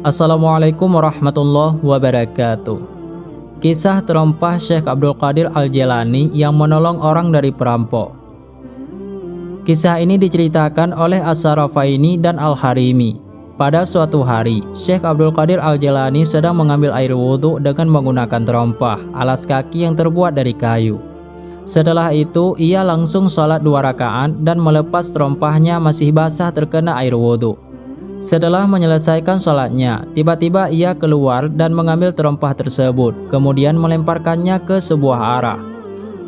Assalamualaikum warahmatullahi wabarakatuh. Kisah terompah Syekh Abdul Qadir Al-Jailani yang menolong orang dari perampok. Kisah ini diceritakan oleh As-Sarafaini dan Al-Harimi. Pada suatu hari, Syekh Abdul Qadir Al-Jailani sedang mengambil air wudhu dengan menggunakan terompah, alas kaki yang terbuat dari kayu. Setelah itu, ia langsung sholat 2 rakaat dan melepas terompahnya masih basah terkena air wudhu. Setelah menyelesaikan sholatnya, tiba-tiba ia keluar dan mengambil terompah tersebut, kemudian melemparkannya ke sebuah arah.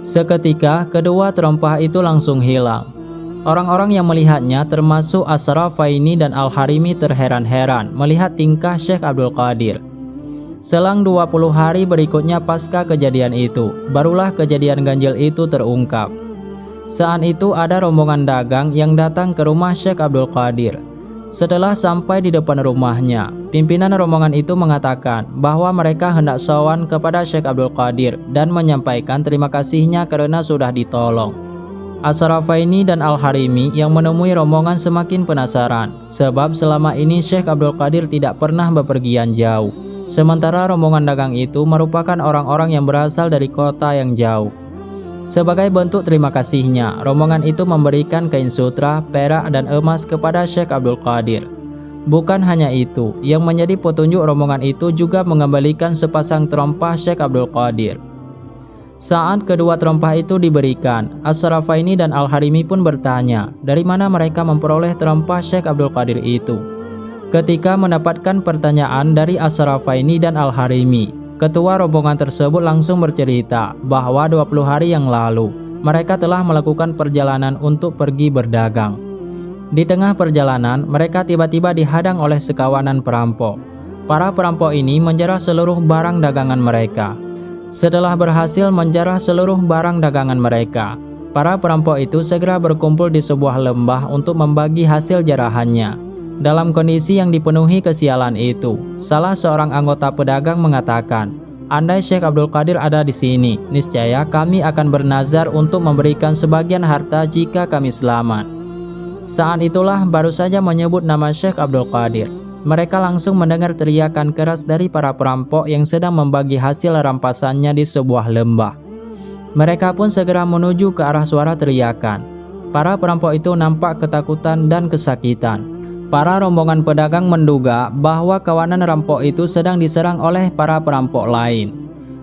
Seketika, kedua terompah itu langsung hilang. Orang-orang yang melihatnya termasuk As-Sarafaini dan Al-Harimi terheran-heran melihat tingkah Syekh Abdul Qadir. Selang 20 hari berikutnya pasca kejadian itu, barulah kejadian ganjil itu terungkap. Saat itu ada rombongan dagang yang datang ke rumah Syekh Abdul Qadir. Setelah sampai di depan rumahnya, pimpinan rombongan itu mengatakan bahwa mereka hendak sowan kepada Syekh Abdul Qadir dan menyampaikan terima kasihnya karena sudah ditolong. As-Sarafaini dan Al-Harimi yang menemui rombongan semakin penasaran, sebab selama ini Syekh Abdul Qadir tidak pernah bepergian jauh. Sementara rombongan dagang itu merupakan orang-orang yang berasal dari kota yang jauh. Sebagai bentuk terima kasihnya, rombongan itu memberikan kain sutra, perak, dan emas kepada Syekh Abdul Qadir. Bukan hanya itu, yang menjadi petunjuk rombongan itu juga mengembalikan sepasang terompah Syekh Abdul Qadir. Saat kedua terompah itu diberikan, As-Sarafaini dan Al-Harimi pun bertanya, dari mana mereka memperoleh terompah Syekh Abdul Qadir itu. Ketika mendapatkan pertanyaan dari As-Sarafaini dan Al-Harimi, ketua rombongan tersebut langsung bercerita bahwa 20 hari yang lalu mereka telah melakukan perjalanan untuk pergi berdagang. Di tengah perjalanan, mereka tiba-tiba dihadang oleh sekawanan perampok. Para perampok ini menjarah seluruh barang dagangan mereka. Setelah berhasil menjarah seluruh barang dagangan mereka, para perampok itu segera berkumpul di sebuah lembah untuk membagi hasil jarahannya. Dalam kondisi yang dipenuhi kesialan itu, salah seorang anggota pedagang mengatakan, andai Syekh Abdul Qadir ada di sini, niscaya kami akan bernazar untuk memberikan sebagian harta jika kami selamat. Saat itulah baru saja menyebut nama Syekh Abdul Qadir, mereka langsung mendengar teriakan keras dari para perampok yang sedang membagi hasil rampasannya di sebuah lembah. Mereka pun segera menuju ke arah suara teriakan. Para perampok itu nampak ketakutan dan kesakitan. Para rombongan pedagang menduga bahwa kawanan rampok itu sedang diserang oleh para perampok lain.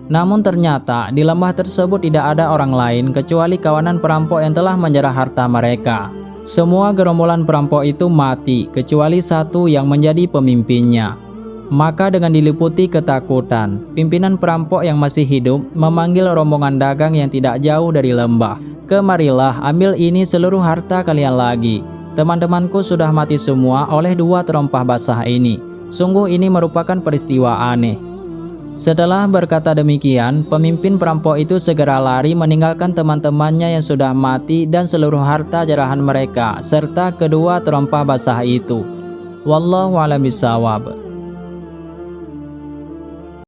Namun ternyata di lembah tersebut tidak ada orang lain kecuali kawanan perampok yang telah menjarah harta mereka. Semua gerombolan perampok itu mati kecuali satu yang menjadi pemimpinnya. Maka dengan diliputi ketakutan, pimpinan perampok yang masih hidup memanggil rombongan dagang yang tidak jauh dari lembah. Kemarilah, ambil ini seluruh harta kalian lagi. Teman-temanku sudah mati semua oleh 2 terompah basah ini. Sungguh ini merupakan peristiwa aneh. Setelah berkata demikian, pemimpin perampok itu segera lari meninggalkan teman-temannya yang sudah mati dan seluruh harta jarahan mereka, serta kedua terompah basah itu. Wallahu a'lam bishawab.